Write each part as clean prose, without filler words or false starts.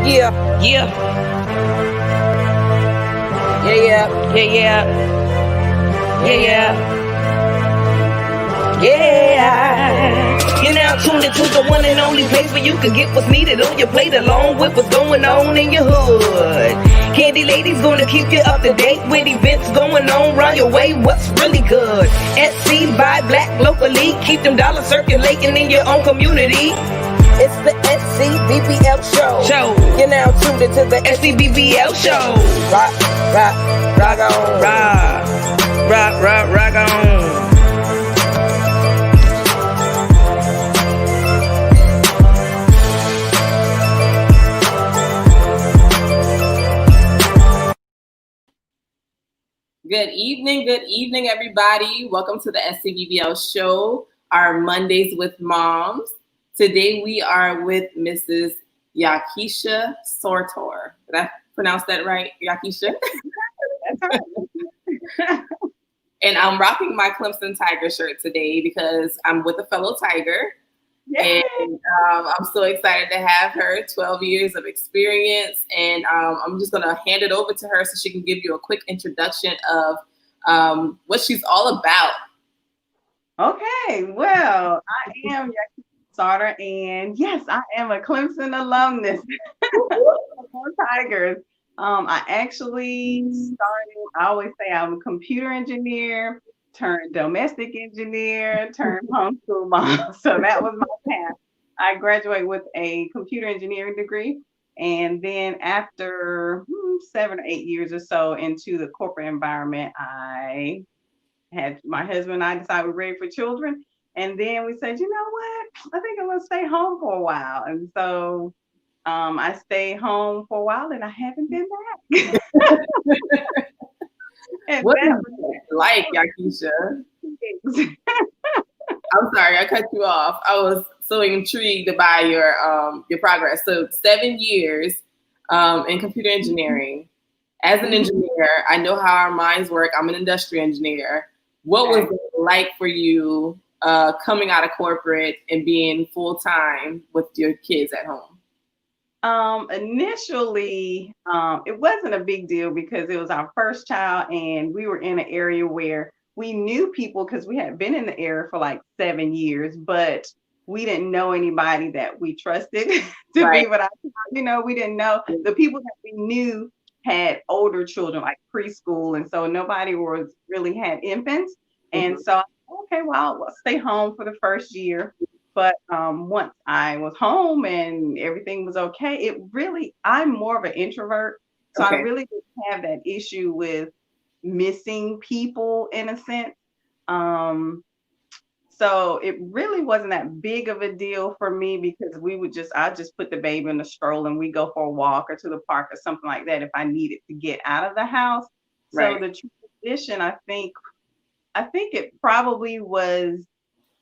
Yeah, yeah, yeah, yeah, yeah, yeah, yeah. You're now tuned into the one and only place where you can get what's needed on your plate along with what's going on in your hood. Candy Lady's gonna keep you up to date with events going on around your way. What's really good? SC by Black locally. Keep them dollars circulating in your own community. It's the SCBBL show. You're now tuned into the SCBBL show. Rock on. Rock on. Good evening, everybody. Welcome to the SCBBL show, our Mondays with Moms. Today we are with Mrs. YaKeecha Sartor. Did I pronounce that right, YaKeecha? That's right. And I'm rocking my Clemson Tiger shirt today because I'm with a fellow Tiger. Yay. And I'm so excited to have her, 12 years of experience. And I'm just going to hand it over to her so she can give you a quick introduction of what she's all about. Okay, well, I am YaKeecha Sartor, and yes, I am a Clemson alumnus. Tigers. I actually started, I always say I'm a computer engineer, turned domestic engineer, turned homeschool mom. So that was my path. I graduated with a computer engineering degree. And then after 7 or 8 years or so into the corporate environment, I had my husband and I decided we're ready for children. And then we said, you know what? I think I'm going to stay home for a while. And so I stayed home for a while and I haven't been back. What is it like, YaKeecha? I'm sorry, I cut you off. I was so intrigued by your progress. So 7 years in computer engineering. As an engineer, I know how our minds work. I'm an industrial engineer. What was it like for you coming out of corporate and being full-time with your kids at home? Initially, it wasn't a big deal because it was our first child and we were in an area where we knew people because we had been in the area for like 7 years, but we didn't know anybody that we trusted to be with our child. You know, we didn't know the people that we knew had older children, like preschool. And so nobody was really had infants. And so, okay, well, I'll stay home for the first year. But once I was home and everything was okay, I'm more of an introvert. So I really didn't have that issue with missing people in a sense. So it really wasn't that big of a deal for me because I just put the baby in the stroller and we go for a walk or to the park or something like that if I needed to get out of the house. So the transition, I think it probably was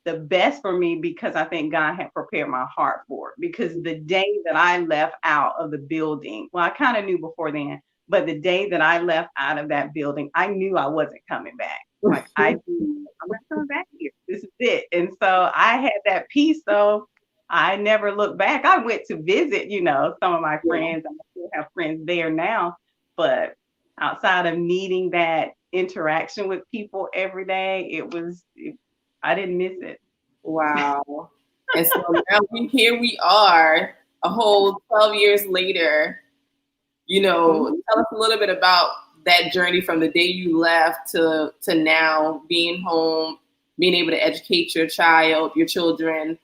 the best for me because I think God had prepared my heart for it. Because the day that I left out of the building, well, I kind of knew before then, but the day that I left out of that building, I knew I wasn't coming back. Like I'm not coming back here. This is it. And so I had that peace. So I never looked back. I went to visit, some of my friends. I still have friends there now, but outside of needing that interaction with people every day, I didn't miss it. Wow. And so now here we are, a whole 12 years later. Tell us a little bit about that journey from the day you left to now being home, being able to educate your children.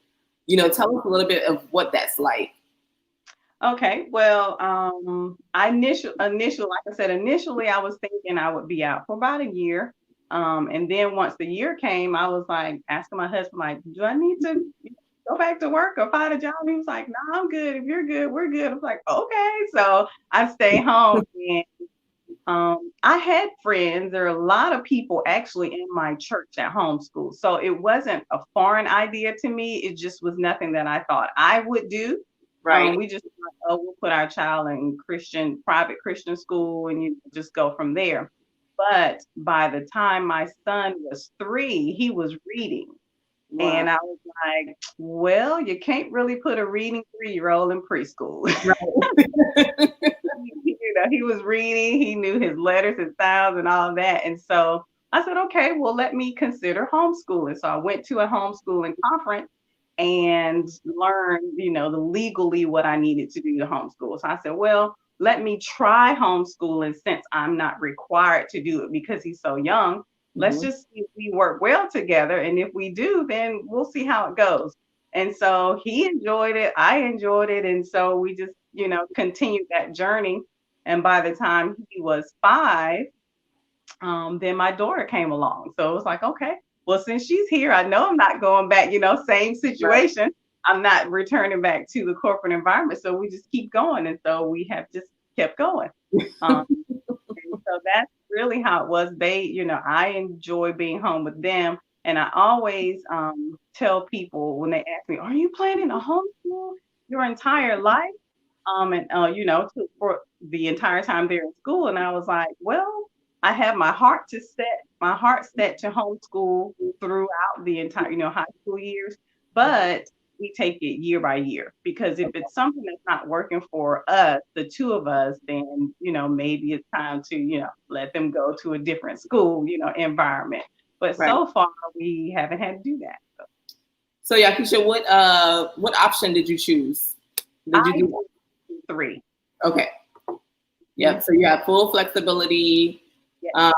Tell us a little bit of what that's like. Okay, well, initially, I was thinking I would be out for about a year. And then once the year came, I was like asking my husband, like, do I need to go back to work or find a job? He was like, no, I'm good. If you're good, we're good. I was like, okay. So I stayed home and I had friends. There are a lot of people actually in my church that homeschool. So it wasn't a foreign idea to me. It just was nothing that I thought I would do. Right. We just we'll put our child in private Christian school and you just go from there. But by the time my son was 3, he was reading. Wow. And I was like, well, you can't really put a reading 3-year-old in preschool. Right. He was reading, he knew his letters and sounds and all of that. And so I said, okay, well, let me consider homeschooling. So I went to a homeschooling conference and learned, the legally what I needed to do to homeschool. So I said, well, let me try homeschooling since I'm not required to do it because he's so young. Let's just see if we work well together. And if we do, then we'll see how it goes. And so he enjoyed it. I enjoyed it. And so we just, continued that journey. And by the time he was 5, then my daughter came along. So it was like, okay, well, since she's here, I know I'm not going back, same situation. Right. I'm not returning back to the corporate environment. So we just keep going. And so we have just kept going. And so that's really how it was. They, I enjoy being home with them. And I always tell people when they ask me, are you planning to homeschool your entire life? For the entire time they're in school. And I was like, well, I have my heart set to homeschool throughout the entire, high school years, but we take it year by year, because if it's something that's not working for us, the two of us, then, maybe it's time to, let them go to a different school, environment. But so far we haven't had to do that. So YaKeecha, what option did you choose? Did you do 3? Okay. Yeah. So you have full flexibility. Yes.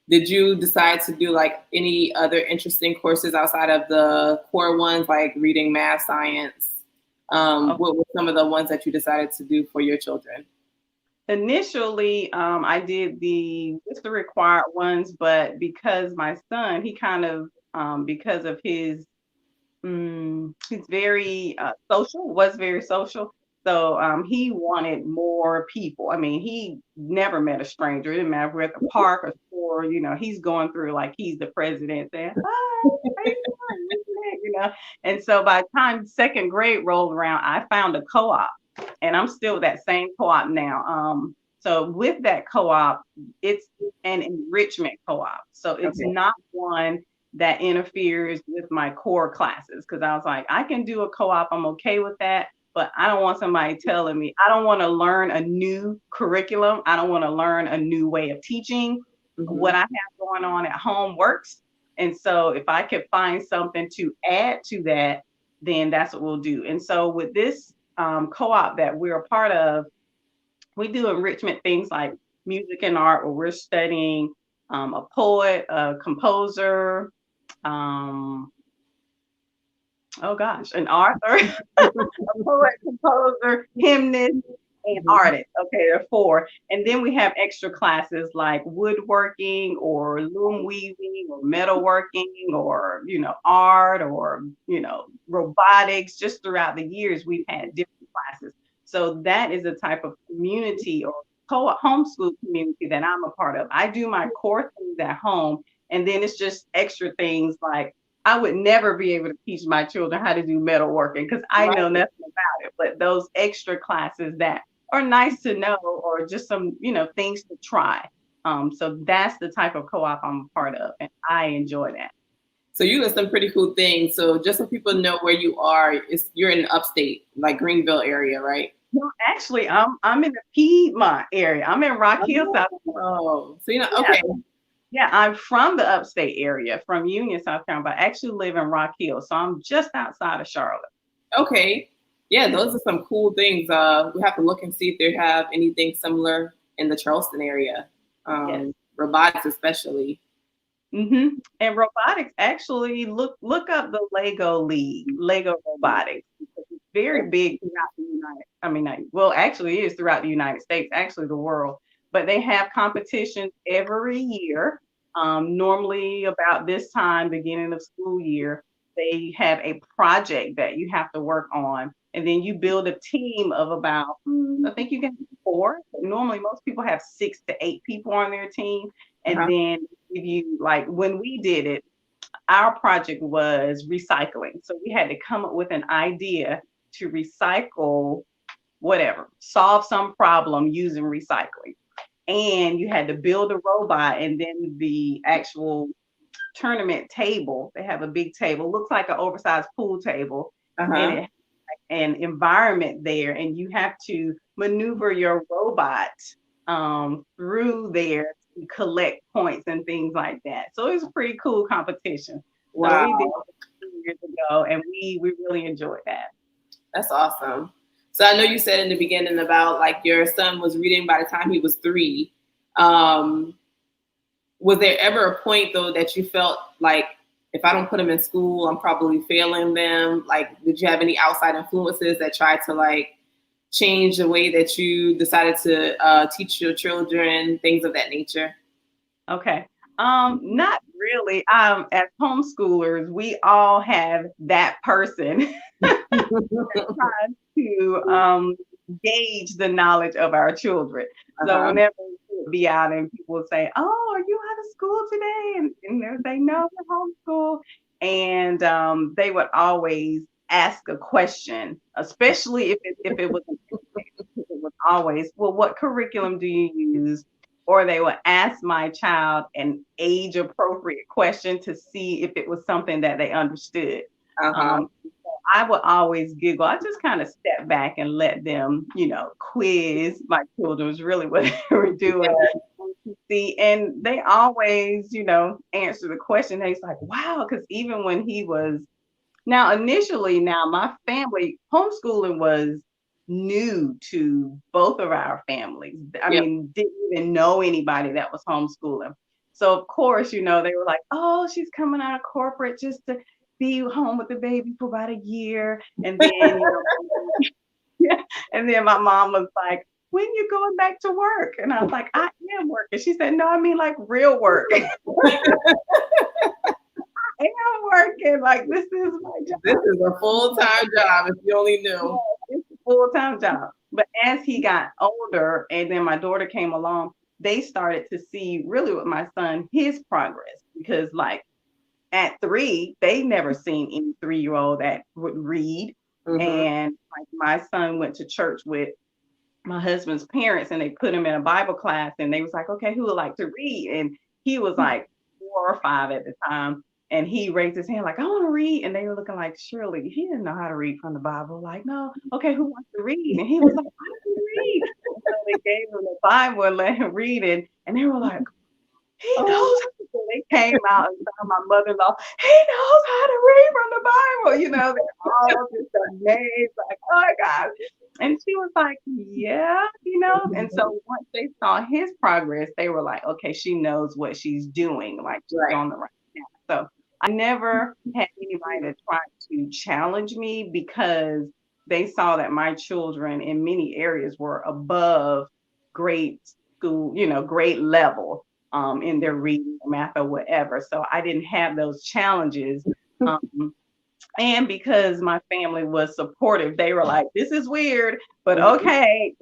Did you decide to do like any other interesting courses outside of the core ones, like reading, math, science? What were some of the ones that you decided to do for your children? Initially, I did just the required ones, but because my son, he kind of, because of he's very social, was very social. So he wanted more people. I mean, he never met a stranger. It didn't matter if we're at the park or store, he's going through like he's the president saying, hi, And so by the time 2nd grade rolled around, I found a co-op, and I'm still that same co-op now. So with that co-op, it's an enrichment co-op. So it's not one that interferes with my core classes, because I was like, I can do a co-op. I'm okay with that. But I don't want somebody telling me, I don't want to learn a new curriculum. I don't want to learn a new way of teaching. What I have going on at home works. And so if I could find something to add to that, then that's what we'll do. And so with this co-op that we're a part of, we do enrichment things like music and art, where we're studying a poet, a composer, an author, a poet, composer, hymnist, and artist. Okay, there are 4. And then we have extra classes like woodworking or loom weaving or metalworking or, art or, robotics. Just throughout the years, we've had different classes. So that is a type of community or homeschool community that I'm a part of. I do my core things at home, and then it's just extra things like I would never be able to teach my children how to do metalworking because I know nothing about it. But those extra classes that are nice to know, or just some, things to try. So that's the type of co-op I'm a part of, and I enjoy that. So you list some pretty cool things. So just so people know where you are, you're in upstate, like Greenville area, right? No, actually, I'm in the Piedmont area. I'm in Rock Hill, South Carolina. Oh, so okay. Yeah, I'm from the upstate area, from Union, South Carolina, but I actually live in Rock Hill. So I'm just outside of Charlotte. Okay. Yeah, those are some cool things. We have to look and see if they have anything similar in the Charleston area. Robotics especially. And robotics, actually, look up the Lego League, Lego Robotics. It's very big throughout the actually it is throughout the United States, actually the world. But they have competitions every year. Normally about this time, beginning of school year, they have a project that you have to work on. And then you build a team of about, I think you can do 4. Normally, most people have 6 to 8 people on their team. And then if you, like when we did it, our project was recycling. So we had to come up with an idea to recycle whatever, solve some problem using recycling. And you had to build a robot, and then the actual tournament table. They have a big table, looks like an oversized pool table, and it has an environment there, and you have to maneuver your robot through there to collect points and things like that. So it was a pretty cool competition. Wow. So we did it 2 years ago, and we really enjoyed that. That's awesome. So I know you said in the beginning about like your son was reading by the time he was 3. Was there ever a point though that you felt like, if I don't put him in school, I'm probably failing them? Like, did you have any outside influences that tried to like change the way that you decided to teach your children, things of that nature? Okay. Not really. As homeschoolers, we all have that person trying to gauge the knowledge of our children. So whenever we would be out and people would say, "Oh, are you out of school today?" and they would say, "No, we're homeschool." And they would always ask a question, especially if it was always, "Well, what curriculum do you use?" Or they would ask my child an age appropriate question to see if it was something that they understood. So I would always giggle. I just kind of step back and let them, quiz my children was really what they were doing. See, and they always, answer the question. They're like, wow, because even when he was initially, my family homeschooling was new to both of our families. I mean, didn't even know anybody that was homeschooling. So of course, they were like, "Oh, she's coming out of corporate just to be home with the baby for about a year." And then, and then my mom was like, "When you going back to work?" And I was like, "I am working." She said, "No, I mean like real work." I am working, like this is my job. This is a full-time job, if you only knew. Yeah, it's a full-time job. But as he got older and then my daughter came along, they started to see really with my son, his progress. Because like at 3, they never seen any 3-year-old that would read. And like my son went to church with my husband's parents and they put him in a Bible class and they was like, "Okay, who would like to read?" And he was like 4 or 5 at the time. And he raised his hand like, "I want to read." And they were looking like, surely he didn't know how to read from the Bible. Like, "No, okay, who wants to read?" And he was like, "I can read." And so they gave him the Bible and let him read it. And they were like, "He knows how to." So they came out and saw my mother-in-law, "He knows how to read from the Bible." They're all just amazed, like, "Oh my God." And she was like, "Yeah, And so once they saw his progress, they were like, "Okay, she knows what she's doing. Like she's on the right path." So I never had anybody to try to challenge me because they saw that my children in many areas were above grade school, grade level in their reading, math, or whatever. So I didn't have those challenges. And because my family was supportive, they were like, "This is weird, but okay."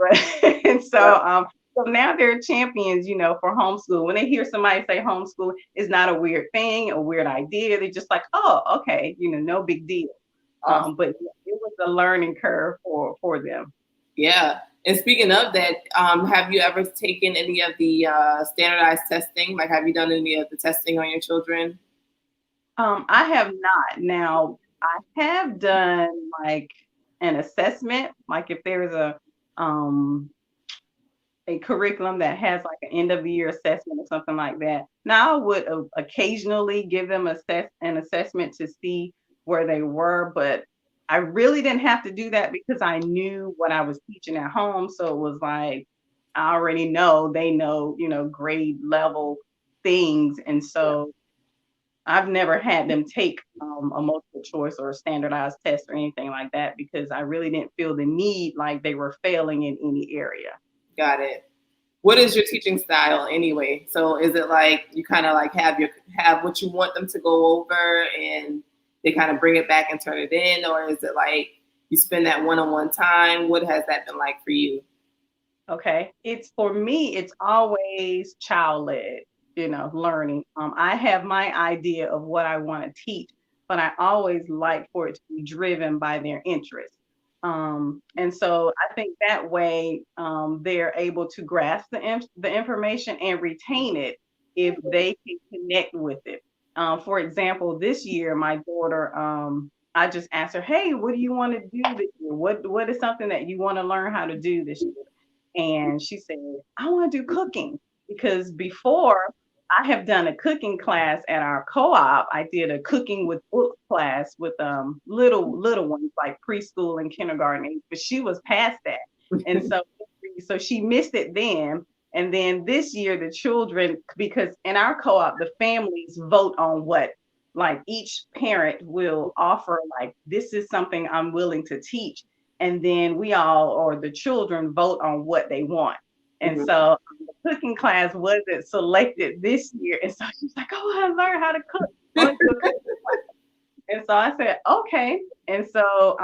And so now they're champions, for homeschool. When they hear somebody say homeschool is not a weird thing, a weird idea, they're just like, "Oh, okay, no big deal." But it was a learning curve for them. Yeah. And speaking of that, have you ever taken any of the standardized testing? Like, have you done any of the testing on your children? I have not. Now, I have done like an assessment, like if there is a curriculum that has like an end of the year assessment or something like that. Now I would occasionally give them an assessment to see where they were, but I really didn't have to do that because I knew what I was teaching at home. So it was like, I already know, they know, grade level things. And so I've never had them take a multiple choice or a standardized test or anything like that because I really didn't feel the need like they were failing in any area. Got it. What is your teaching style anyway? So is it like you kind of like have what you want them to go over and they kind of bring it back and turn it in, or is it like you spend that one-on-one time? What has that been like for you? Okay, for me, it's always child-led, learning. I have my idea of what I want to teach, but I always like for it to be driven by their interests. And so I think that way they're able to grasp the information and retain it if they can connect with it. For example, this year, my daughter, I just asked her, hey, what do you want to do this year? What is something that you want to learn how to do this year? And she said, I want to do cooking, because before I have done a cooking class at our co-op. I did a cooking with book class with little ones like preschool and kindergarten age, but she was past that. And so she missed it then. And then this year, the children, because in our co-op, the families vote on what, like each parent will offer, like, this is something I'm willing to teach. And then we all, or the children, vote on what they want. And so the cooking class wasn't selected this year. And so she's like, oh, I learned how to cook. And so I said, okay. And so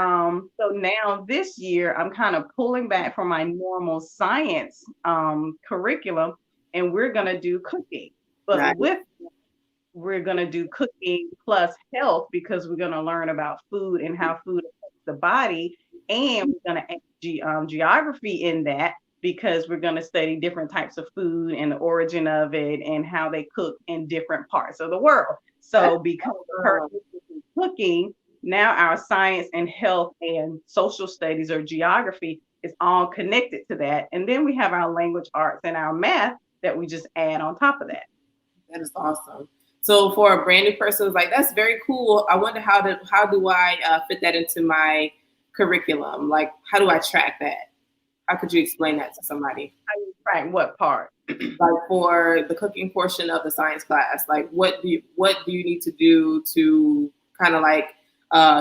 so now this year I'm kind of pulling back from my normal science curriculum, and we're gonna do cooking. But we're gonna do cooking plus health, because we're gonna learn about food and how food affects the body. And we're gonna add geography in that, because we're gonna study different types of food and the origin of it and how they cook in different parts of the world. So because of her cooking, now our science and health and social studies or geography is all connected to that. And then we have our language arts and our math that we just add on top of that. That is awesome. So for a brand new person who's like, that's very cool, I wonder how do I fit that into my curriculum? Like, how do I track that? How could you explain that to somebody? How do you track what part? Like for the cooking portion of the science class, like what do you need to do to kind of like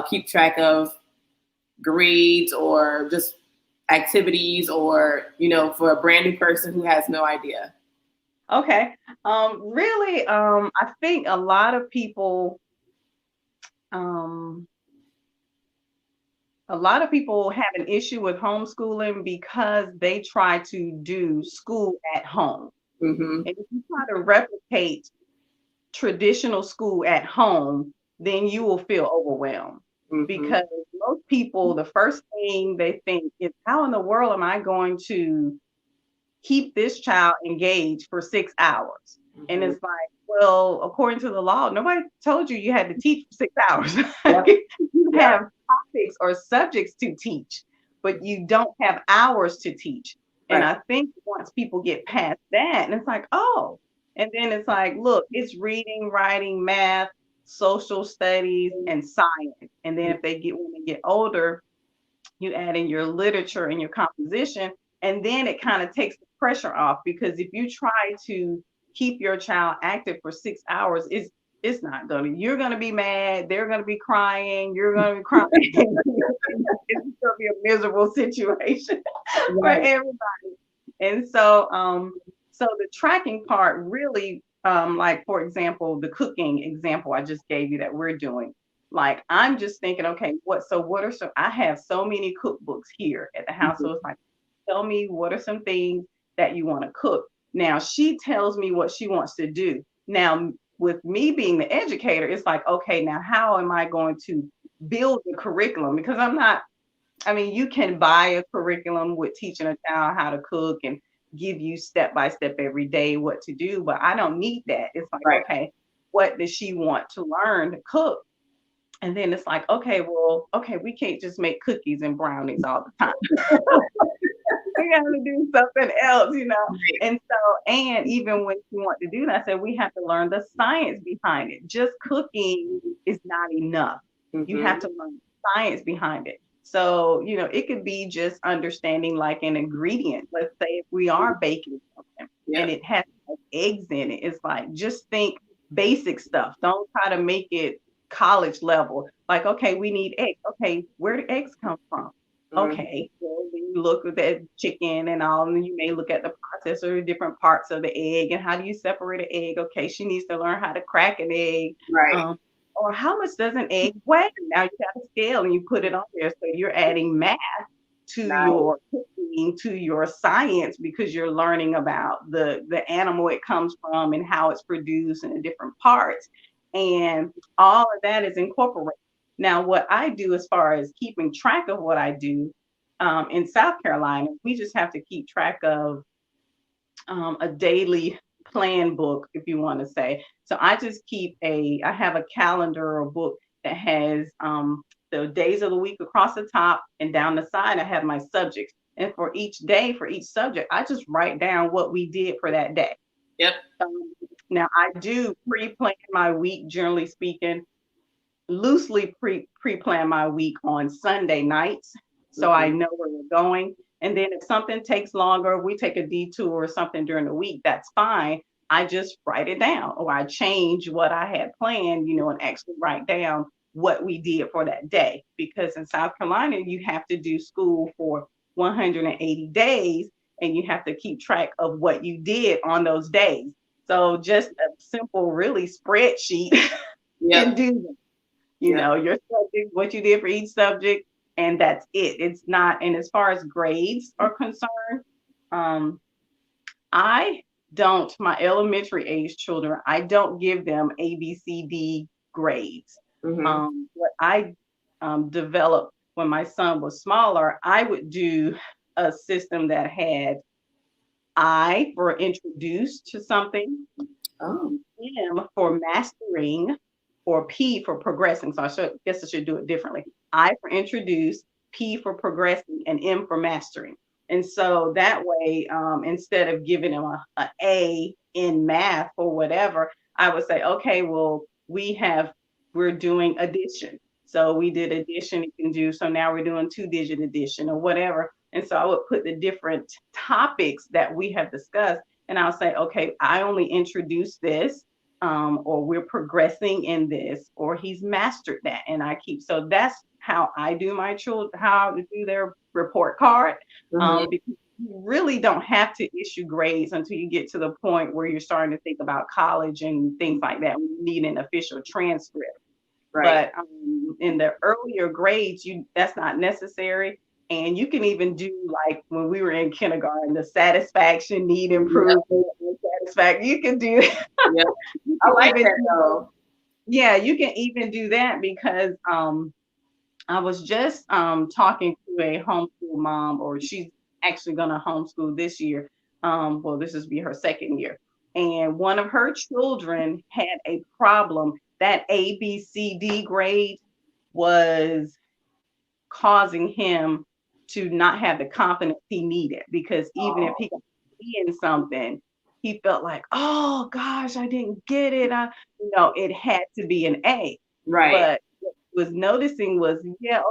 keep track of grades or just activities, or, you know, for a brand new person who has no idea? Okay. Really, I think a lot of people have an issue with homeschooling because they try to do school at home. And if you try to replicate traditional school at home, then you will feel overwhelmed. Because most people, the first thing they think is, how in the world am I going to keep this child engaged for 6 hours? And it's like, well, according to the law, nobody told you had to teach for 6 hours. You have topics or subjects to teach, but you don't have hours to teach. And I think once people get past that, and it's like, oh, and then it's like, look, it's reading, writing, math, social studies, and science. And then when they get older, you add in your literature and your composition, and then it kind of takes the pressure off, because if you try to keep your child active for 6 hours, it's not gonna, you're gonna be mad, they're gonna be crying, you're gonna be crying. It's gonna be a miserable situation for everybody. And so so the tracking part really, like, for example, the cooking example I just gave you that we're doing, like, I'm just thinking, okay, I have so many cookbooks here at the house. So it's like, tell me, what are some things that you want to cook? Now she tells me what she wants to do. Now, with me being the educator, it's like, okay, now how am I going to build the curriculum? Because you can buy a curriculum with teaching a child how to cook and give you step by step every day what to do, but I don't need that. It's like, okay, what does she want to learn to cook? And then it's like, okay, we can't just make cookies and brownies all the time. We got to do something else, you know? And so, and even when you want to do that, I said, we have to learn the science behind it. Just cooking is not enough. You have to learn science behind it. So, you know, it could be just understanding like an ingredient. Let's say if we are baking something and it has eggs in it, it's like, just think basic stuff. Don't try to make it college level. Like, okay, we need eggs. Okay, where do eggs come from? Okay, well, then you look at that chicken and all, and you may look at the process or different parts of the egg and how do you separate an egg? Okay, she needs to learn how to crack an egg. Or how much does an egg weigh? Now you have a scale and you put it on there. So you're adding math to your cooking, to your science, because you're learning about the animal it comes from and how it's produced and the different parts. And all of that is incorporated. Now, what I do as far as keeping track of what I do in South Carolina, we just have to keep track of a daily plan book, if you want to say. So I just I have a calendar or a book that has the days of the week across the top, and down the side I have my subjects. And for each day, for each subject, I just write down what we did for that day. Yep. Now I do pre-plan my week, generally speaking, loosely pre-plan my week on Sunday nights, so I know where we're going. And then if something takes longer, we take a detour or something during the week, that's fine. I just write it down, or I change what I had planned, and actually write down what we did for that day. Because in South Carolina, you have to do school for 180 days, and you have to keep track of what you did on those days. So just a simple, really, spreadsheet can do that. Your subject, what you did for each subject, and that's it. It's not, and as far as grades are concerned, my elementary age children, I don't give them A, B, C, D grades. What I developed when my son was smaller, I would do a system that had I for introduced to something, M for mastering, or P for progressing. So I guess I should do it differently. I for introduce, P for progressing, and M for mastering. And so that way, instead of giving them a A in math or whatever, I would say, okay, well, we're doing addition. So we did addition, so now we're doing 2-digit addition or whatever. And so I would put the different topics that we have discussed, and I'll say, okay, I only introduced this, or we're progressing in this, or he's mastered that. And so that's how I do my children, how to do their report card. Because you really don't have to issue grades until you get to the point where you're starting to think about college and things like that. We need an official transcript. Right. But in the earlier grades, that's not necessary. And you can even do, like when we were in kindergarten, the satisfaction, need improvement, satisfaction. You can do. Yeah, I like that though. Yeah, you can even do that, because I was just talking to a homeschool mom, or she's actually going to homeschool this year. Well, this is be her second year, and one of her children had a problem. That A, B, C, D grade was causing him to not have the confidence he needed, because even if he got B in something, he felt like, oh gosh, I didn't get it. It had to be an A. Right. But what I was noticing was,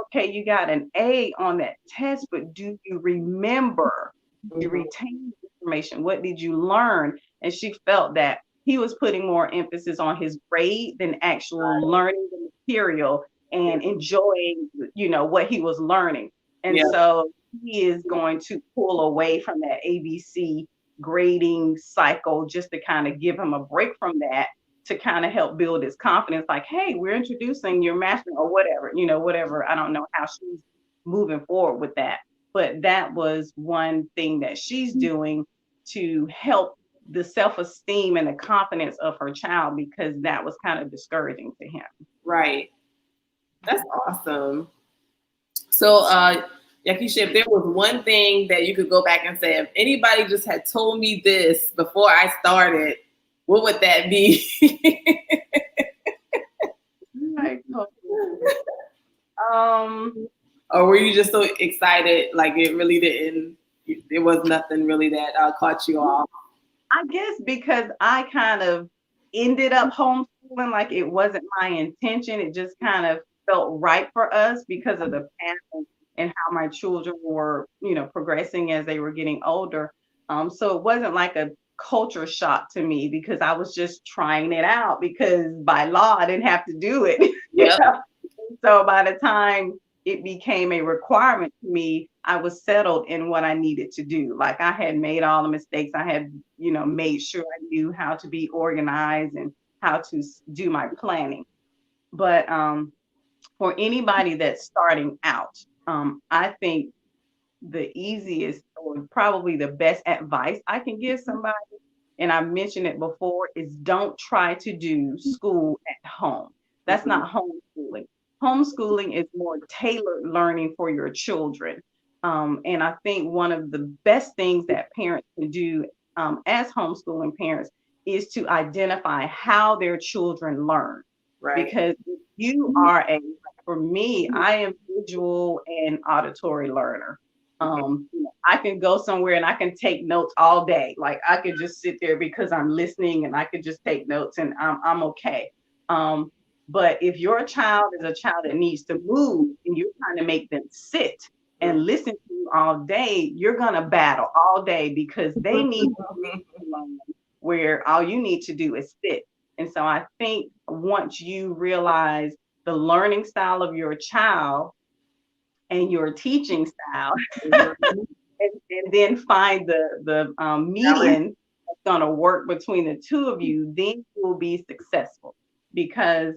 okay, you got an A on that test, but do you remember? Did you retain information? What did you learn? And she felt that he was putting more emphasis on his grade than actual learning the material and enjoying, what he was learning. And so he is going to pull away from that ABC grading cycle, just to kind of give him a break from that, to kind of help build his confidence. Like, hey, we're introducing your mastering, or whatever, whatever. I don't know how she's moving forward with that, but that was one thing that she's doing to help the self-esteem and the confidence of her child, because that was kind of discouraging to him. Right. That's awesome. So, YaKeecha, if there was one thing that you could go back and say, if anybody just had told me this before I started, what would that be? Or were you just so excited, like it really didn't, there was nothing really that caught you off? I guess because I kind of ended up homeschooling, like it wasn't my intention. It just kind of felt right for us because of the path and how my children were, progressing as they were getting older. So it wasn't like a culture shock to me, because I was just trying it out, because by law I didn't have to do it. So by the time it became a requirement to me, I was settled in what I needed to do. Like I had made all the mistakes. I had, made sure I knew how to be organized and how to do my planning. But for anybody that's starting out, I think the easiest, or probably the best advice I can give somebody, and I mentioned it before, is don't try to do school at home. That's not homeschooling. Homeschooling is more tailored learning for your children. And I think one of the best things that parents can do as homeschooling parents is to identify how their children learn. Right. Because you are for me, I am visual and auditory learner. I can go somewhere and I can take notes all day. Like I could just sit there because I'm listening and I could just take notes and I'm okay. But if your child is a child that needs to move and you're trying to make them sit and listen to you all day, you're gonna battle all day because they need to learn where all you need to do is sit. And so I think once you realize the learning style of your child and your teaching style, and then find the median that's going to work between the two of you, then you will be successful. Because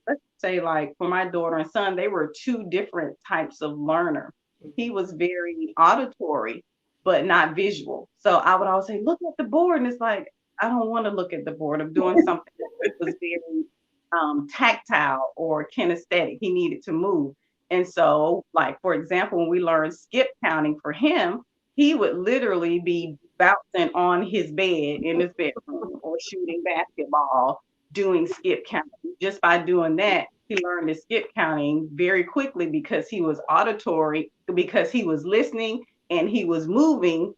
let's say, like for my daughter and son, they were two different types of learner. He was very auditory, but not visual. So I would always say, look at the board, and it's like, I don't want to look at the board. I'm doing something that was very tactile or kinesthetic. He needed to move. And so, like, for example, when we learned skip counting for him, he would literally be bouncing on his bed in his bedroom or shooting basketball, doing skip counting. Just by doing that, he learned the skip counting very quickly because he was auditory, because he was listening and he was moving,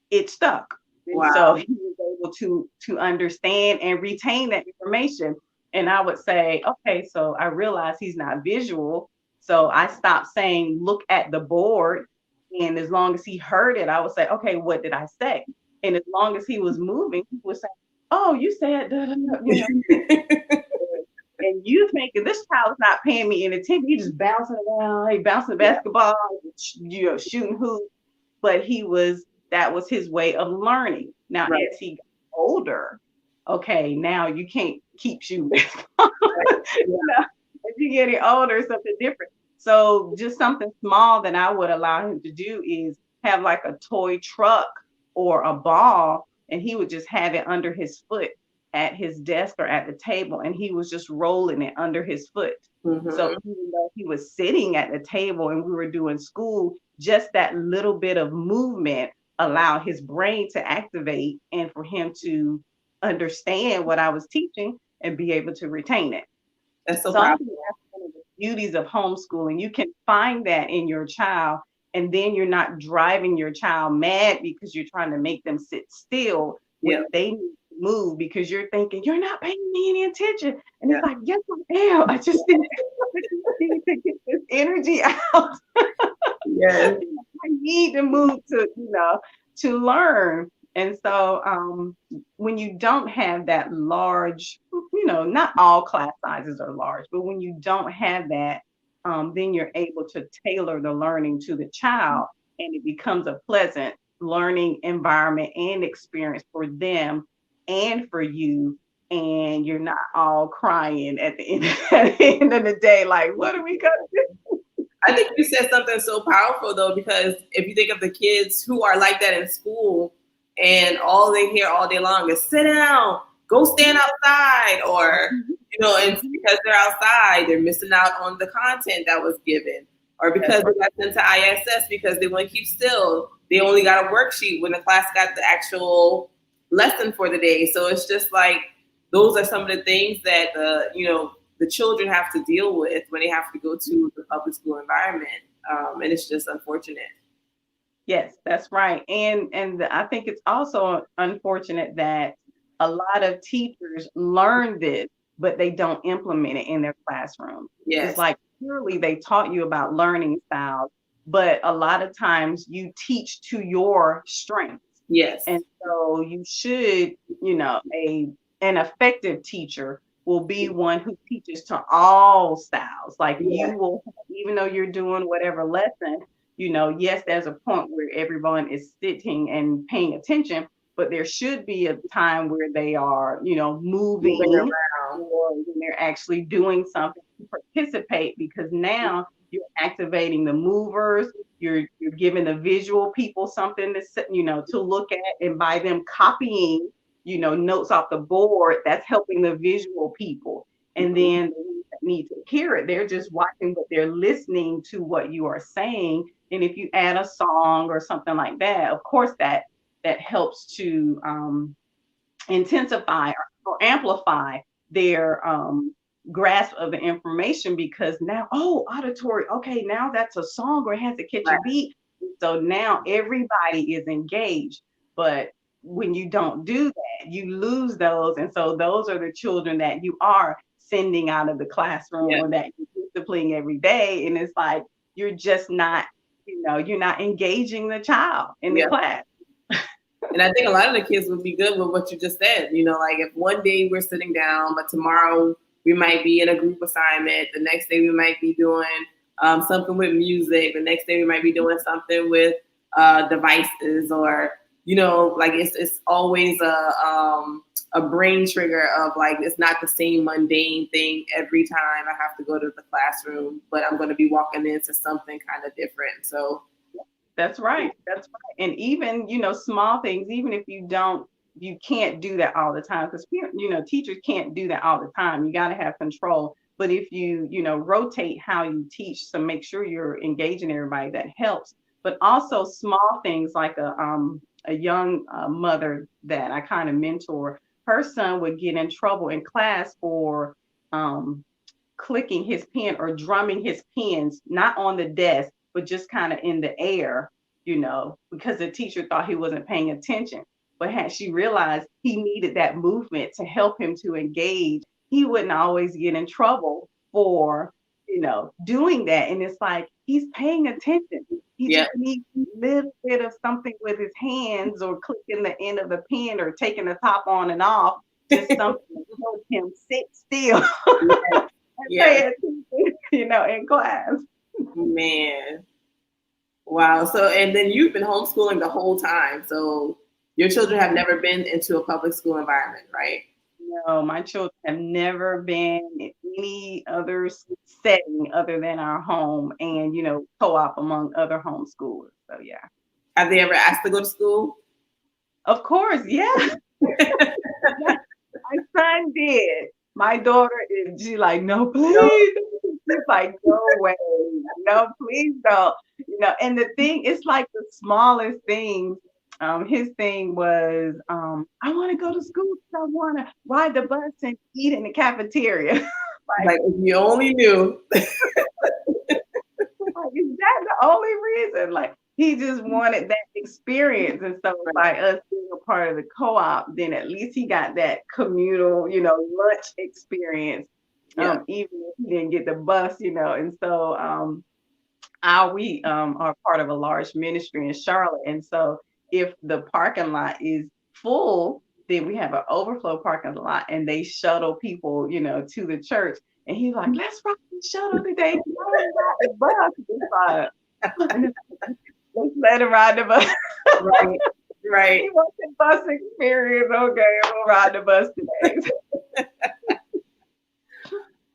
it stuck. Wow. So he was able to understand and retain that information. And I would say, okay, so I realized he's not visual. So I stopped saying, look at the board. And as long as he heard it, I would say, okay, what did I say? And as long as he was moving, he would say, oh, you said, you know. And you thinking this child is not paying me any attention. He just bouncing around, he bouncing the basketball, you know, shooting hoops. But that was his way of learning. Now, as he got older, okay, now you can't keep shooting. You know, as you get older, something different. So just something small that I would allow him to do is have like a toy truck or a ball, and he would just have it under his foot at his desk or at the table, and he was just rolling it under his foot. Mm-hmm. So even though he was sitting at the table and we were doing school, just that little bit of movement allowed his brain to activate and for him to understand what I was teaching and be able to retain it. That's so powerful. That's one of the beauties of homeschooling. You can find that in your child, and then you're not driving your child mad because you're trying to make them sit still when they need to move because you're thinking, you're not paying me any attention. And it's like, yes, I am. I just need to get this energy out. Yes. I need to move to learn. And so when you don't have that large, not all class sizes are large, but when you don't have that, then you're able to tailor the learning to the child, and it becomes a pleasant learning environment and experience for them and for you. And you're not all crying at the end of the day, like, what are we going to do? I think you said something so powerful, though, because if you think of the kids who are like that in school, and all they hear all day long is sit down, go stand outside, or, and because they're outside, they're missing out on the content that was given, or because they got sent to ISS because they want to keep still. They only got a worksheet when the class got the actual lesson for the day. So it's just like, those are some of the things that, the children have to deal with when they have to go to the public school environment. And it's just unfortunate. Yes, that's right. And I think it's also unfortunate that a lot of teachers learn this, but they don't implement it in their classroom. Yes. It's like, surely they taught you about learning styles, but a lot of times you teach to your strengths. Yes. And so you should, an effective teacher will be one who teaches to all styles. Like you will, even though you're doing whatever lesson, yes, there's a point where everyone is sitting and paying attention, but there should be a time where they are, moving around, or when they're actually doing something to participate, because now you're activating the movers, you're giving the visual people something to look at, and by them copying, notes off the board, that's helping the visual people. And then need to hear it, they're just watching, but they're listening to what you are saying. And if you add a song or something like that, of course that helps to intensify or amplify their grasp of the information, because now, oh, auditory, okay, now that's a song or it has to catch a beat. So now everybody is engaged. But when you don't do that, you lose those. And so those are the children that you are sending out of the classroom or that you're disciplining every day. And it's like, you're just not, you're not engaging the child in the class. And I think a lot of the kids would be good with what you just said. Like if one day we're sitting down, but tomorrow we might be in a group assignment. The next day we might be doing something with music. The next day we might be doing something with devices, or like it's always a brain trigger of like, it's not the same mundane thing every time I have to go to the classroom, but I'm going to be walking into something kind of different. So. That's right. That's right. And even, small things, even if you can't do that all the time, because, teachers can't do that all the time. You got to have control. But if you, rotate how you teach, so make sure you're engaging everybody, that helps. But also small things like a young mother that I kind of mentor, her son would get in trouble in class for clicking his pen or drumming his pens, not on the desk, but just kind of in the air, because the teacher thought he wasn't paying attention. But had she realized he needed that movement to help him to engage, he wouldn't always get in trouble for, doing that. And it's like, he's paying attention. He just needs a little bit of something with his hands, or clicking the end of the pen, or taking the top on and off, just something to help him sit still and pay attention, in class. Man. Wow. So, and then you've been homeschooling the whole time. So your children have never been into a public school environment, right? No, my children have never been in any other setting other than our home and, co-op among other homeschoolers. So, yeah. Have they ever asked to go to school? Of course. Yeah. My son did. My daughter she's like, no, please. She's like, no way. No, please don't. And the thing, it's like the smallest things. His thing was, I want to go to school because I want to ride the bus and eat in the cafeteria. like if you only knew. Like, is that the only reason? Like, he just wanted that experience. And so by us being a part of the co-op, then at least he got that communal, lunch experience. Even if he didn't get the bus, and so we are part of a large ministry in Charlotte. And so if the parking lot is full, then we have an overflow parking lot, and they shuttle people, to the church. And he's like, let's ride the shuttle today. Ride the bus. Let's let him ride the bus. Right. He wants the bus experience. Okay, we'll ride the bus today.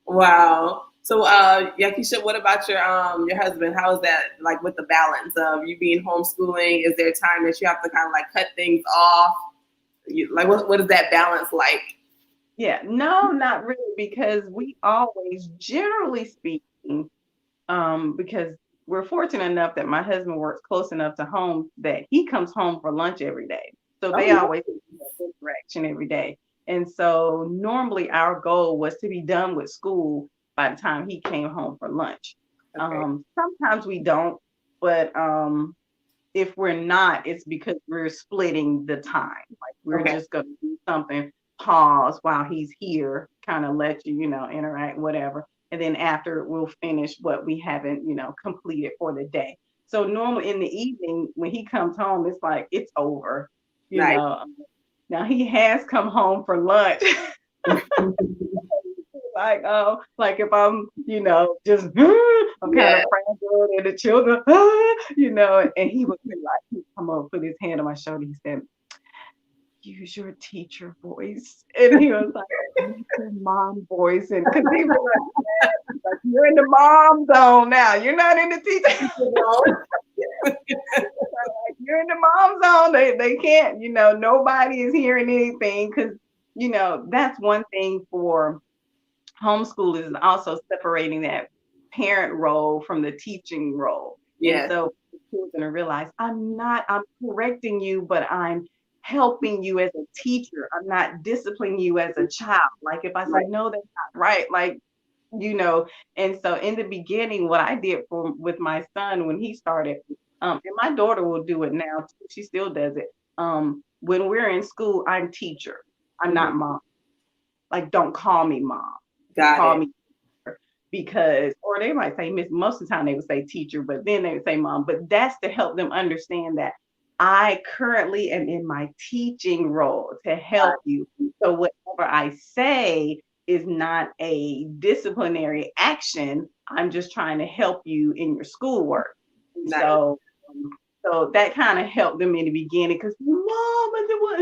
Wow. So, YaKeecha, what about your husband? How is that, like, with the balance of you being homeschooling? Is there a time that you have to kind of like cut things off? What is that balance like? Yeah, no, not really, because we always, generally speaking, because we're fortunate enough that my husband works close enough to home that he comes home for lunch every day. So they always have interaction every day. And so normally our goal was to be done with school by the time he came home for lunch. Okay. Sometimes we don't, but if we're not, it's because we're splitting the time. Like we're just going to do something, pause while he's here, kind of let you, interact, whatever. And then after we'll finish what we haven't, completed for the day. So normally in the evening when he comes home, it's like, it's over, you know. Now he has come home for lunch. Like if I'm, just I'm kind of fragile and the children, and he would be like, he'd come over, put his hand on my shoulder. He said, use your teacher voice. And he was like, use your mom voice. And because he was like, you're in the mom zone now. You're not in the teacher zone. You're in the mom zone. They can't, nobody is hearing anything because, that's one thing for homeschool is also separating that parent role from the teaching role. Yeah. And so children realize I'm correcting you, but I'm helping you as a teacher. I'm not disciplining you as a child. Like if I say, no, that's not right, like, and so in the beginning, what I did with my son when he started, and my daughter will do it now too, she still does it. When we're in school, I'm teacher. I'm not mom. Like, don't call me mom. Call me teacher. Because, or they might say miss, most of the time they would say teacher, but then they would say mom. But that's to help them understand that I currently am in my teaching role to help you. So whatever I say is not a disciplinary action. I'm just trying to help you in your schoolwork. Nice. So that kind of helped them in the beginning because mom, I didn't want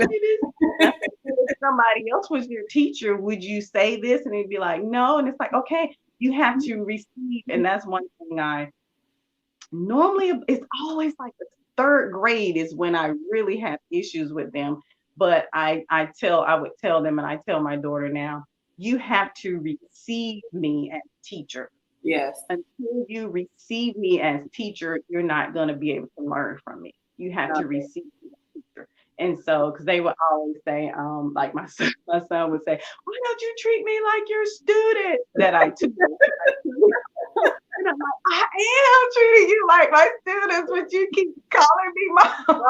to do this. If somebody else was your teacher, would you say this? And they'd be like, no. And it's like, okay, you have to receive. And that's one thing it's always like the third grade is when I really have issues with them. But I would tell them, and I tell my daughter now, you have to receive me as teacher. Yes. Until you receive me as teacher, you're not going to be able to learn from me. You have to receive me as teacher. And so, because they would always say, like my son would say, why don't you treat me like your student that I tutor? And I'm like, I am treating you like my students, but you keep calling me mom.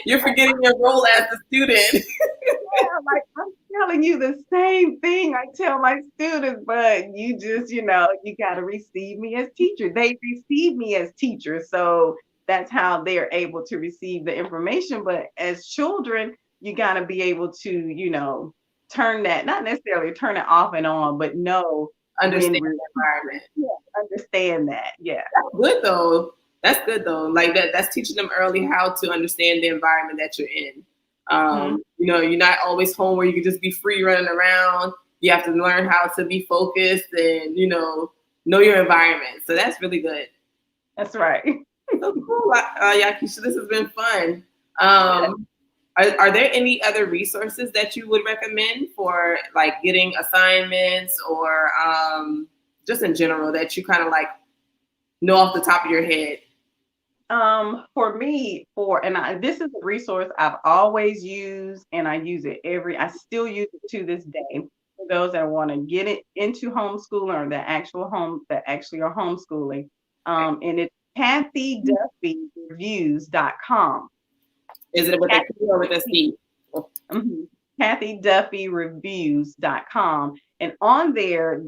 You're forgetting your role as a student. Yeah, like I'm telling you the same thing I tell my students, but you just, you got to receive me as teacher. They receive me as teacher. So that's how they're able to receive the information. But as children, you got to be able to, turn that, not necessarily turn it off and on, but understand the environment. Yeah, understand that. Yeah. That's good though. Like that's teaching them early how to understand the environment that you're in. You're not always home where you can just be free running around. You have to learn how to be focused and, know your environment. So that's really good. That's right. So cool. YaKeecha, this has been fun. Are there any other resources that you would recommend for like getting assignments or just in general that you kind of like know off the top of your head? For me, this is a resource I've always used, and I still use it to this day. For those that want to get it into homeschooling or that actually are homeschooling, and it's KathyDuffyReviews.com. Is it with a K or with a C? KathyDuffyReviews.com. And on there,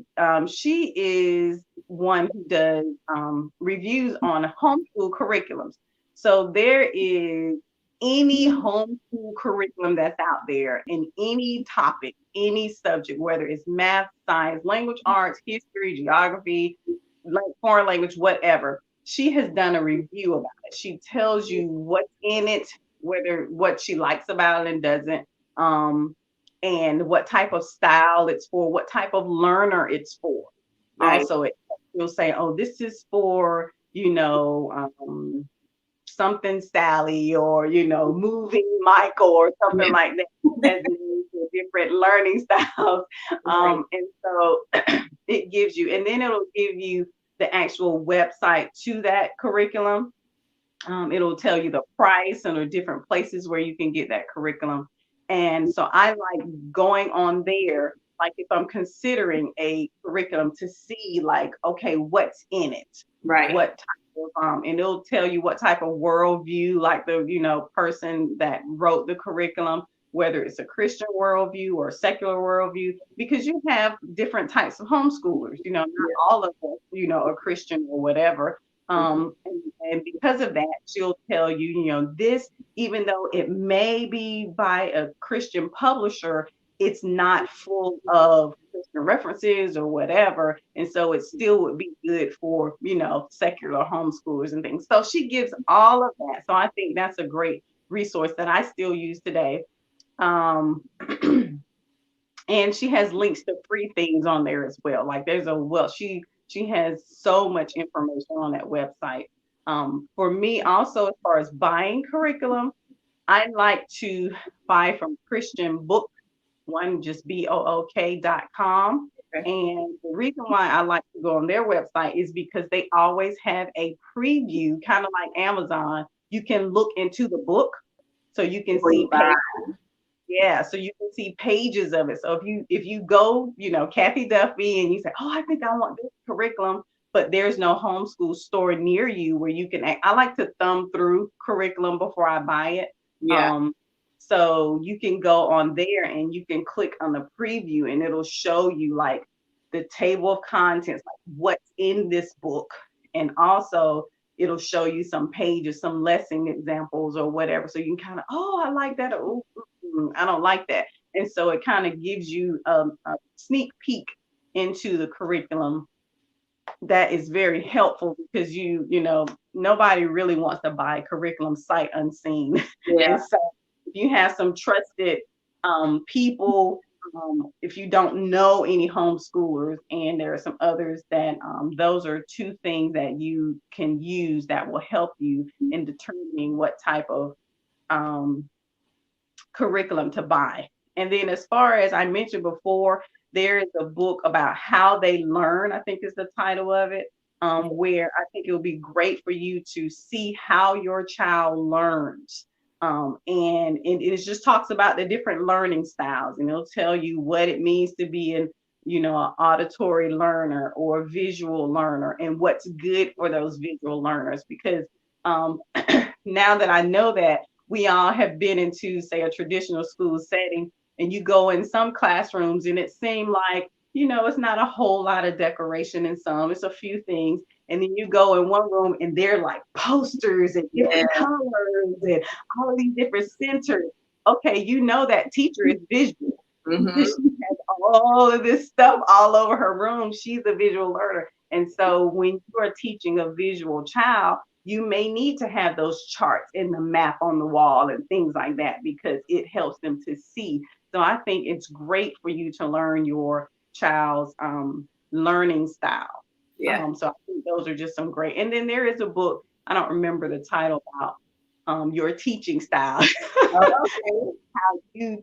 she is one who does reviews on homeschool curriculums. So there is any homeschool curriculum that's out there in any topic, any subject, whether it's math, science, language arts, history, geography, foreign language, whatever. She has done a review about it. She tells you what's in it, what she likes about it and doesn't, and what type of style it's for, what type of learner it's for. Right. Also, you'll say, oh, this is for, something Sally or, moving Michael or something like that, as different learning styles. And so it gives you, and then it'll give you the actual website to that curriculum. It'll tell you the price and the different places where you can get that curriculum. And so I like going on there, like if I'm considering a curriculum, to see like, okay, what's in it? Right. What type of, and it'll tell you what type of worldview, like the, person that wrote the curriculum, whether it's a Christian worldview or a secular worldview, because you have different types of homeschoolers, not all of them, are Christian or whatever. And because of that, she'll tell you, this, even though it may be by a Christian publisher, it's not full of Christian references or whatever. And so it still would be good for, secular homeschoolers and things. So she gives all of that. So I think that's a great resource that I still use today. And she has links to free things on there as well. Like she has so much information on that website. For me, also, as far as buying curriculum, I like to buy from Christian Book, just book.com. Okay. And the reason why I like to go on their website is because they always have a preview, kind of like Amazon, you can look into the book, so you can see pages. Yeah, so you can see pages of it. So if you go, Kathy Duffy, and you say, oh, I think I want this curriculum, but there's no homeschool store near you where you can I like to thumb through curriculum before I buy it. Yeah. So you can go on there and you can click on the preview, and it'll show you like the table of contents, like what's in this book. And also it'll show you some pages, some lesson examples or whatever. So you can kind of, oh, I like that. Or, I don't like that. And so it kind of gives you a sneak peek into the curriculum. That is very helpful because nobody really wants to buy curriculum sight unseen. Yeah. And so if you have some trusted people, if you don't know any homeschoolers, and there are some others that those are two things that you can use that will help you in determining what type of curriculum to buy. And then, as far as I mentioned before, there is a book about how they learn, I think is the title of it, where I think it would be great for you to see how your child learns. And it just talks about the different learning styles, and it'll tell you what it means to be an auditory learner or visual learner, and what's good for those visual learners. Because now that I know that, we all have been into, say, a traditional school setting, and you go in some classrooms and it seemed like, it's not a whole lot of decoration in some, it's a few things. And then you go in one room and they're like posters and different colors and all of these different centers. Okay, that teacher is visual. Mm-hmm. She has all of this stuff all over her room. She's a visual learner. And so when you are teaching a visual child, you may need to have those charts and the map on the wall and things like that, because it helps them to see. So I think it's great for you to learn your child's learning style. Yeah. So I think those are just some great. And then there is a book, I don't remember the title, about your teaching style. Okay. How do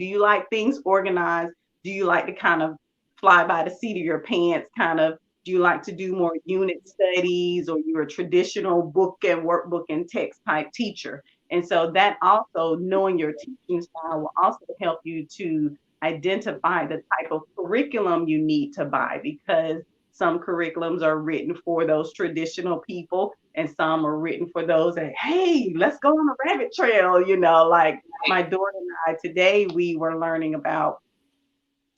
you like things organized? Do you like to kind of fly by the seat of your pants kind of? Do you like to do more unit studies, or you're a traditional book and workbook and text type teacher? And so that also, knowing your teaching style, will also help you to identify the type of curriculum you need to buy, because some curriculums are written for those traditional people, and some are written for those that, hey, let's go on a rabbit trail. Like my daughter and I today, we were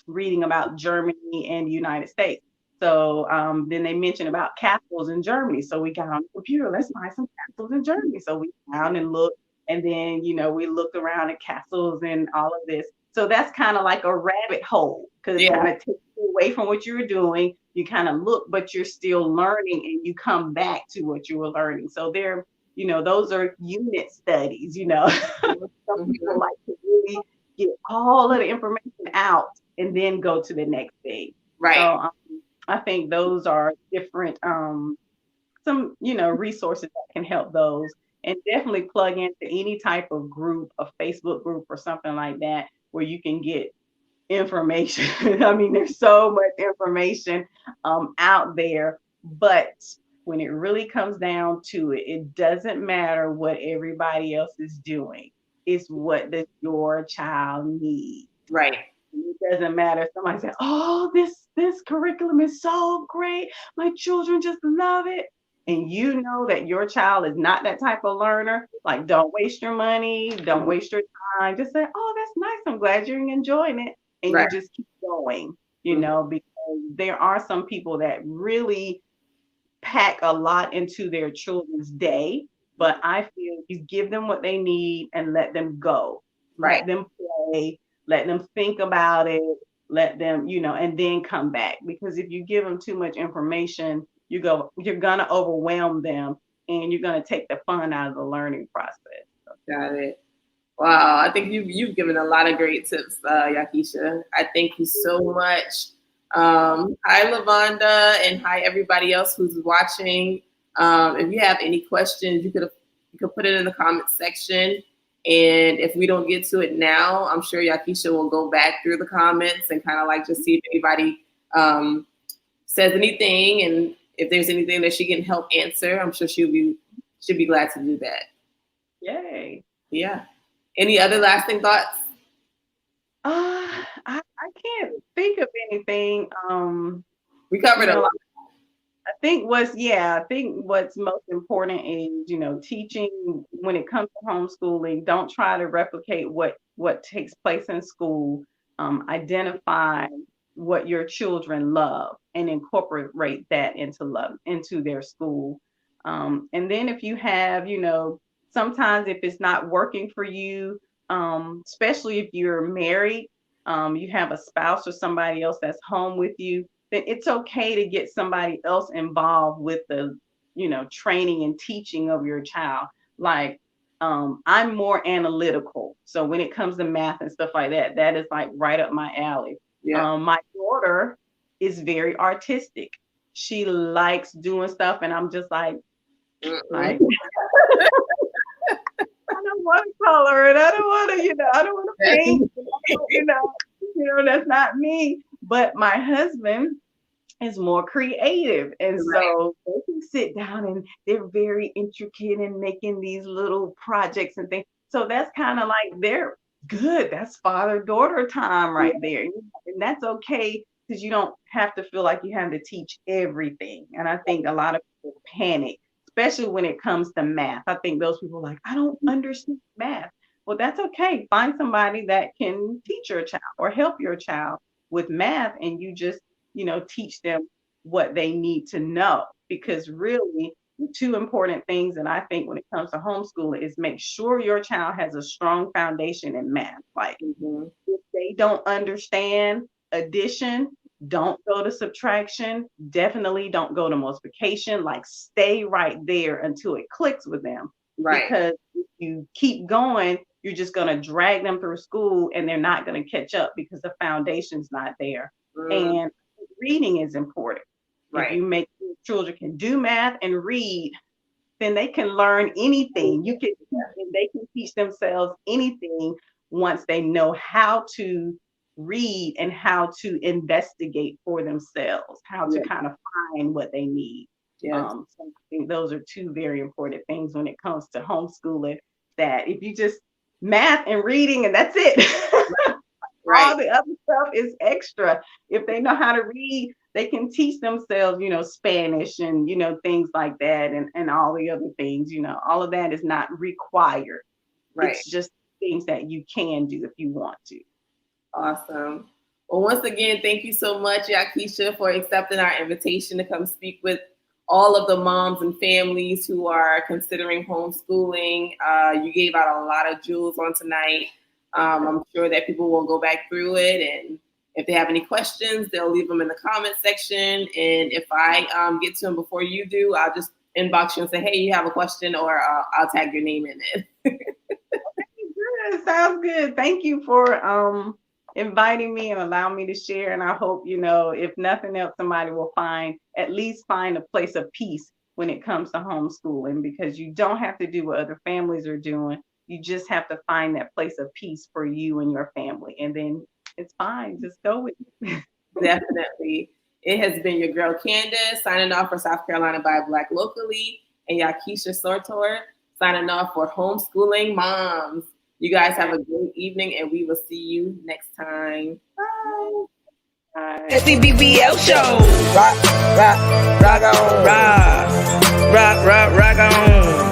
reading about Germany and the United States. So then they mentioned about castles in Germany. So we got on the computer, let's find some castles in Germany. So we found and looked, and then, we looked around at castles and all of this. So that's kind of like a rabbit hole, because it kind of takes you away from what you were doing. You kind of look, but you're still learning, and you come back to what you were learning. So they're, those are unit studies, Some people like to really get all of the information out and then go to the next thing. Right. So, I think those are different, some, resources that can help those, and definitely plug into any type of group, a Facebook group or something like that, where you can get information. I mean, there's so much information out there, but when it really comes down to it, it doesn't matter what everybody else is doing. It's what does your child need. Right. It doesn't matter if somebody says, oh, this curriculum is so great, my children just love it, and you know that your child is not that type of learner. Like, don't waste your money, don't waste your time. Just say, oh, that's nice, I'm glad you're enjoying it, and you just keep going, because there are some people that really pack a lot into their children's day, but I feel you give them what they need and let them go. Let them play, let them think about it, let them, and then come back. Because if you give them too much information, you're gonna overwhelm them, and you're gonna take the fun out of the learning process. Got it. Wow, I think you've given a lot of great tips, YaKeecha. I thank you so much. Hi, Lavonda, and hi, everybody else who's watching. If you have any questions, you could put it in the comments section. And if we don't get to it now, I'm sure YaKeecha will go back through the comments and kind of like just see if anybody says anything, and if there's anything that she can help answer. I'm sure she'll should be glad to do that. Yay. Yeah. Any other lasting thoughts? I can't think of anything. We covered a lot. I think what's most important is, teaching when it comes to homeschooling. Don't try to replicate what takes place in school. Identify what your children love and incorporate that into their school. And then if you have, sometimes if it's not working for you, especially if you're married, you have a spouse or somebody else that's home with you, then it's okay to get somebody else involved with the, training and teaching of your child. Like, I'm more analytical. So when it comes to math and stuff like that, that is like right up my alley. Yeah. My daughter is very artistic. She likes doing stuff, and I'm just like, I don't want to color it. I don't want to paint. That's not me. But my husband is more creative, and so they can sit down and they're very intricate in making these little projects and things. So that's kind of like they're good. That's father-daughter time right there, and that's okay because you don't have to feel like you have to teach everything. And I think a lot of people panic, especially when it comes to math. I think those people are like, I don't understand math. Well, that's okay. Find somebody that can teach your child or help your child with math, and you just, teach them what they need to know. Because really, the two important things that I think when it comes to homeschooling is make sure your child has a strong foundation in math. Like, if they don't understand addition, don't go to subtraction. Definitely don't go to multiplication. Like, stay right there until it clicks with them. Right. Because if you keep going, you're just going to drag them through school and they're not going to catch up because the foundation's not there. And reading is important. Right. If you make children can do math and read, then they can learn anything. They can teach themselves anything once they know how to read and how to investigate for themselves, how to kind of find what they need. So I think those are two very important things when it comes to homeschooling, that if you just math and reading and that's it. All the other stuff is extra. If they know how to read, they can teach themselves, Spanish and, things like that, and all the other things, all of that is not required. Right. It's just things that you can do if you want to. Awesome. Well, once again, thank you so much, YaKeecha, for accepting our invitation to come speak with all of the moms and families who are considering homeschooling. You gave out a lot of jewels on tonight. I'm sure that people will go back through it, and if they have any questions, they'll leave them in the comment section. And if I get to them before you do, I'll just inbox you and say, hey, you have a question, or I'll tag your name in it. Good. Sounds good. Thank you for inviting me and allowing me to share. And I hope, if nothing else, somebody will at least find a place of peace when it comes to homeschooling, because you don't have to do what other families are doing. You just have to find that place of peace for you and your family. And then it's fine. Just go with it. Definitely. It has been your girl, Candace, signing off for South Carolina by Black Locally, and YaKeecha Sartor, signing off for Homeschooling Moms. You guys have a great evening, and we will see you next time. Bye. Bye. SCBBL show. Rock on. Rock on.